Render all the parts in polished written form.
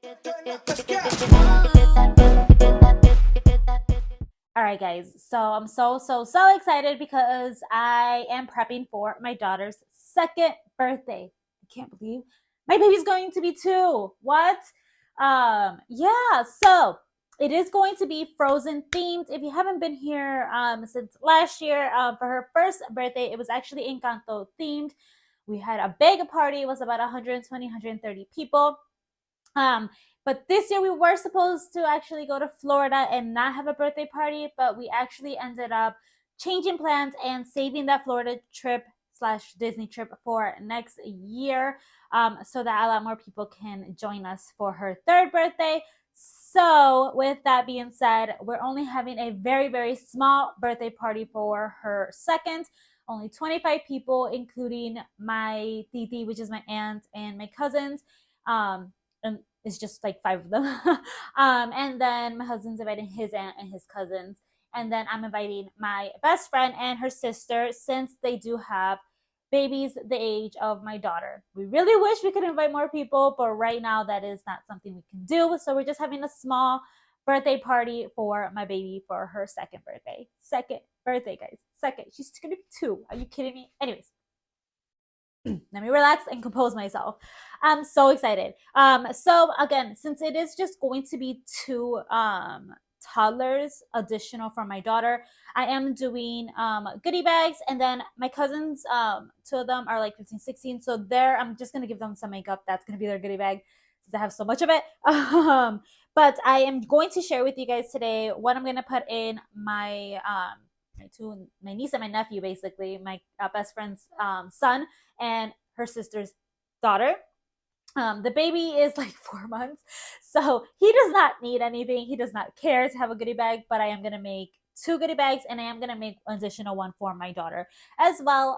All right, guys. So I'm so excited because I am prepping for my daughter's second birthday. I can't believe my baby's going to be 2. What? Yeah. So it is going to be Frozen themed. If you haven't been here since last year, for her first birthday, it was actually Encanto themed. We had a big party. It was about 120, 130 people. Um, but this year we were supposed to actually go to Florida and not have a birthday party, but we actually ended up changing plans and saving that Florida trip slash Disney trip for next year, so that a lot more people can join us for her third birthday. So, with that being said, we're only having a very, very small birthday party for her second. Only 25 people, including my titi, which is my aunt, and my cousins. And it's just like 5 of them. And then my husband's inviting his aunt and his cousins. And then I'm inviting my best friend and her sister, since they do have babies the age of my daughter. We really wish we could invite more people, but right now that is not something we can do. So we're just having a small birthday party for my baby for her second birthday. Second birthday, guys. Second. She's gonna be 2. Are you kidding me? Anyways, let me relax and compose myself. I'm so excited. So again, since it is just going to be 2 toddlers additional for my daughter, I am doing goodie bags, and then my cousins, 2 of them are like 15, 16. So there, I'm just gonna give them some makeup. That's gonna be their goodie bag since I have so much of it. But I am going to share with you guys today what I'm gonna put in my my niece and my nephew, basically my best friend's son and her sister's daughter. The baby is like 4 months, so he does not need anything. He does not care to have a goodie bag, but I am going to make 2 goodie bags, and I am going to make an additional one for my daughter as well.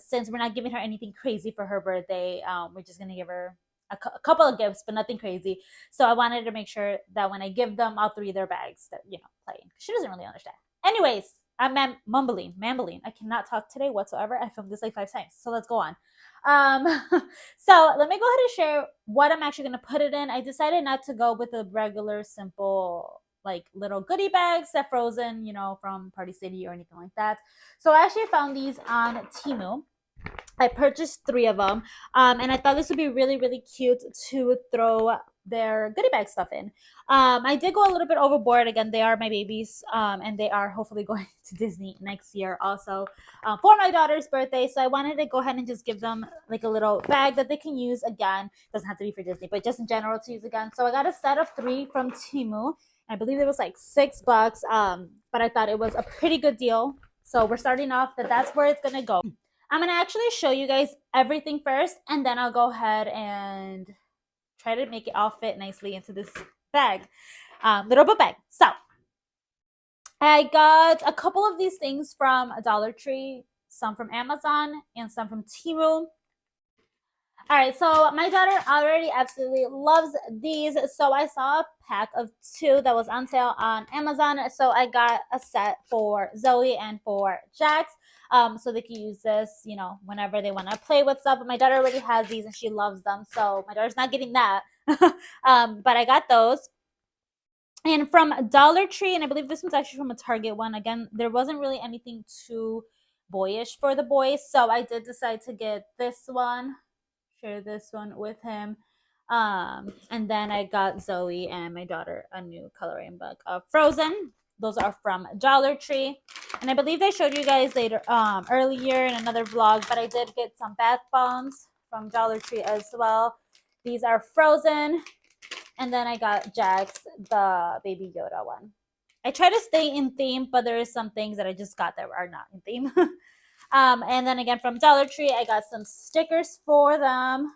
Since we're not giving her anything crazy for her birthday, we're just going to give her a couple of gifts, but nothing crazy. So I wanted to make sure that when I give them all 3 of their bags, that, playing. She doesn't really understand. Anyways, I'm mambling. I cannot talk today whatsoever. I filmed this like 5 times. So let's go on. So let me go ahead and share what I'm actually going to put it in. I decided not to go with the regular, simple, like little goodie bags that Frozen, from Party City or anything like that. So I actually found these on Temu. I purchased 3 of them, and I thought this would be really, really cute to throw their goodie bag stuff in. I did go a little bit overboard. Again, they are my babies, and they are hopefully going to Disney next year also, for my daughter's birthday. So I wanted to go ahead and just give them like a little bag that they can use again. Doesn't have to be for Disney, but just in general to use again. So I got a set of 3 from Temu. I believe it was like $6, but I thought it was a pretty good deal. So we're starting off that's where it's gonna go. I'm going to actually show you guys everything first, and then I'll go ahead and try to make it all fit nicely into this bag, little book bag. So I got a couple of these things from Dollar Tree, some from Amazon, and some from Temu. All right, so my daughter already absolutely loves these. So I saw a pack of 2 that was on sale on Amazon. So I got a set for Zoe and for Jax. So they can use this, whenever they want to play with stuff. But my daughter already has these and she loves them. So my daughter's not getting that. But I got those. And from Dollar Tree, and I believe this one's actually from a Target one. Again, there wasn't really anything too boyish for the boys. So I did decide to get this one. Share this one with him. And then I got Zoe and my daughter a new coloring book of Frozen. Those are from Dollar Tree. And I believe I showed you guys earlier in another vlog, but I did get some bath bombs from Dollar Tree as well. These are Frozen. And then I got Jax, the Baby Yoda one. I try to stay in theme, but there is some things that I just got that are not in theme. And then again from Dollar Tree, I got some stickers for them.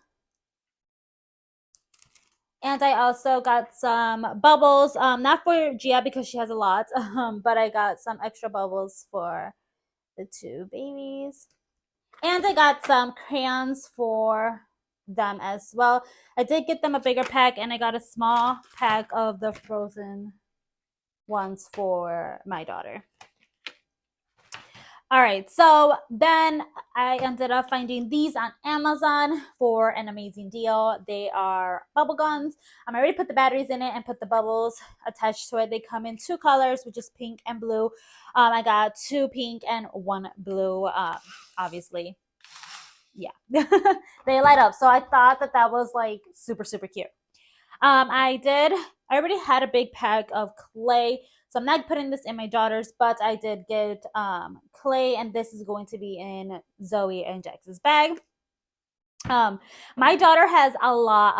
And I also got some bubbles, not for Gia because she has a lot, but I got some extra bubbles for the 2 babies. And I got some crayons for them as well. I did get them a bigger pack, and I got a small pack of the Frozen ones for my daughter. All right, so then I ended up finding these on Amazon for an amazing deal. They are bubble guns. I already put the batteries in it and put the bubbles attached to it. They come in two colors, which is pink and blue. I got two pink and one blue, obviously. Yeah, they light up. So I thought that that was like super, super cute. I already had a big pack of clay. So I'm not putting this in my daughter's, but I did get clay, and this is going to be in Zoe and Jax's bag. My daughter has a lot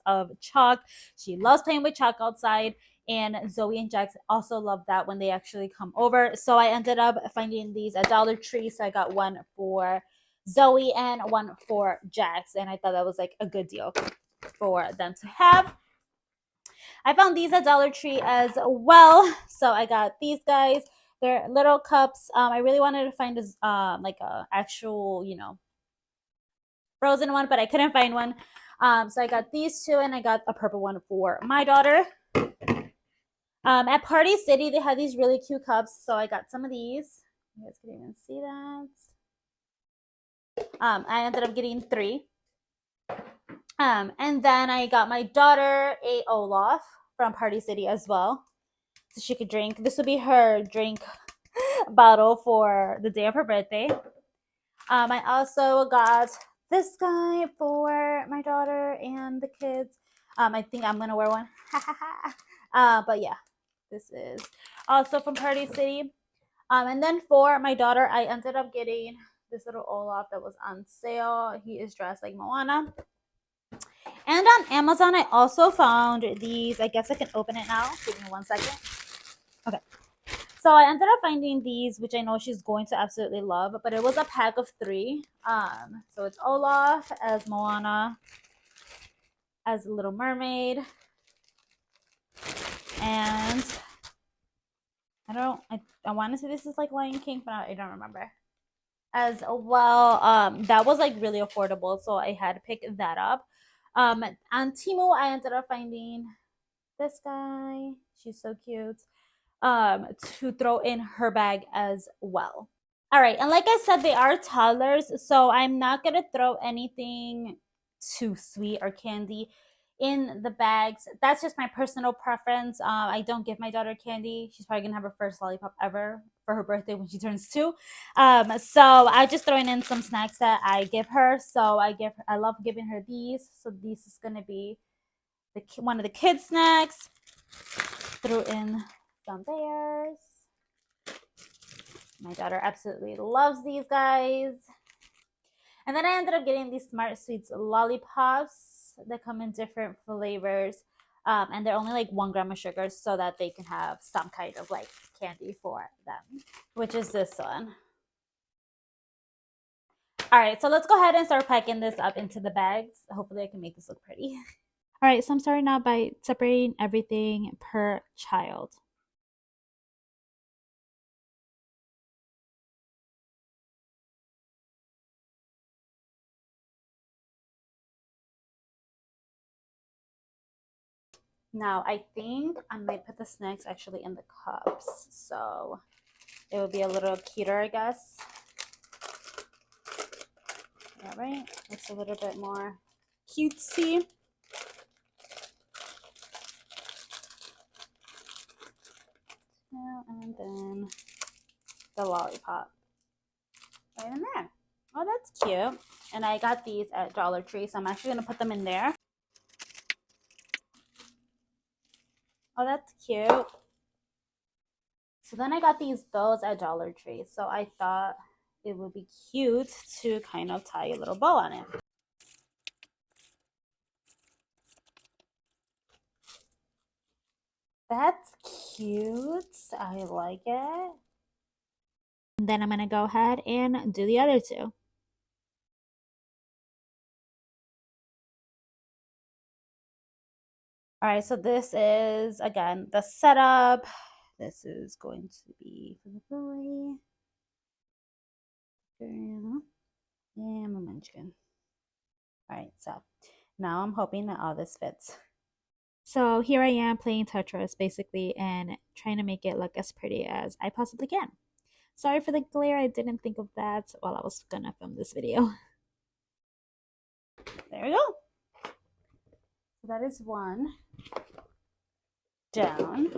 of chalk. She loves playing with chalk outside, and Zoe and Jax also love that when they actually come over. So I ended up finding these at Dollar Tree. So I got one for Zoe and one for Jax, and I thought that was like a good deal for them to have. I found these at Dollar Tree as well. So I got these guys. They're little cups. I really wanted to find like a actual, frozen one, but I couldn't find one. So I got these two, and I got a purple one for my daughter. At Party City, they had these really cute cups, so I got some of these. You guys can even see that. I ended up getting 3. And then I got my daughter a Olaf from Party City as well, so she could drink. This would be her drink bottle for the day of her birthday. I also got this guy for my daughter and the kids. I think I'm gonna wear one. But yeah, this is also from Party City. And then for my daughter, I ended up getting this little Olaf that was on sale. He is dressed like Moana. And on Amazon, I also found these. I guess I can open it now. Give me 1 second. Okay. So I ended up finding these, which I know she's going to absolutely love, but it was a pack of 3. So it's Olaf as Moana, as Little Mermaid, and I want to say this is like Lion King, but I don't remember. As well, that was like really affordable, so I had to pick that up. On Temu, I ended up finding this guy. She's so cute. To throw in her bag as well. All right, and like I said, they are toddlers, so I'm not gonna throw anything too sweet or candy in the bags. That's just my personal preference. I don't give my daughter candy. She's probably gonna have her first lollipop ever for her birthday when she turns 2. So I just throwing in some snacks that I give her. So I love giving her these. So this is gonna be one of the kids' snacks. Threw in some bears. My daughter absolutely loves these guys. And then I ended up getting these Smart Sweets lollipops that come in different flavors. And they're only like 1 gram of sugar so that they can have some kind of like candy for them, which is this one. All right, so let's go ahead and start packing this up into the bags. Hopefully I can make this look pretty. All right, so I'm starting out by separating everything per child. Now, I think I might put the snacks actually in the cups, so it would be a little cuter, I guess. All right, it's a little bit more cutesy. And then the lollipop right in there. Oh, that's cute. And I got these at Dollar Tree, so I'm actually going to put them in there. Oh, that's cute. So then I got these bows at Dollar Tree, so I thought it would be cute to kind of tie a little bow on it. That's cute. I like it. And then I'm going to go ahead and do the other 2. All right, so this is, again, the setup. This is going to be for the boy. And my munchkin. All right, so now I'm hoping that all this fits. So here I am playing Tetris basically and trying to make it look as pretty as I possibly can. Sorry for the glare. I didn't think of that while I was gonna film this video. There we go. So that is one down.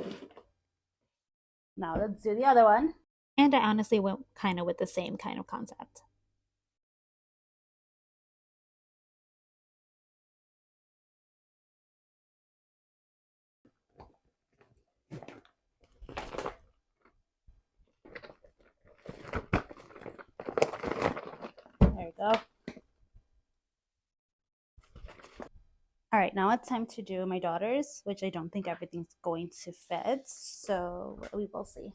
Now let's do the other one. And I honestly went kind of with the same kind of concept. There we go. All right, now it's time to do my daughter's, which I don't think everything's going to fit, so we will see.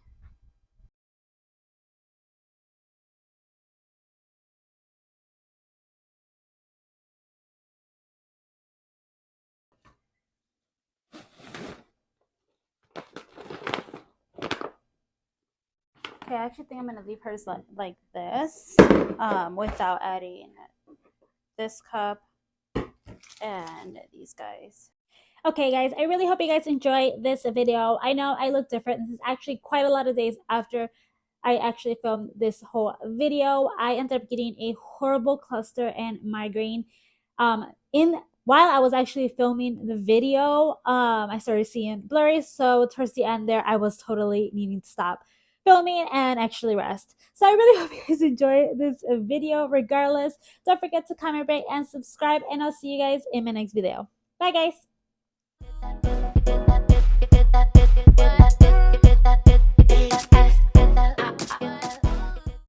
Okay, I actually think I'm gonna leave hers like this, without adding this cup and these guys. Okay, guys, I really hope you guys enjoy this video. I know I look different. This is actually quite a lot of days after I actually filmed this whole video. I ended up getting a horrible cluster and migraine. In while I was actually filming the video, I started seeing blurry. So towards the end there, I was totally needing to stop filming and actually rest. So I really hope you guys enjoy this video. Regardless, don't forget to comment, rate, and subscribe. And I'll see you guys in my next video. Bye, guys.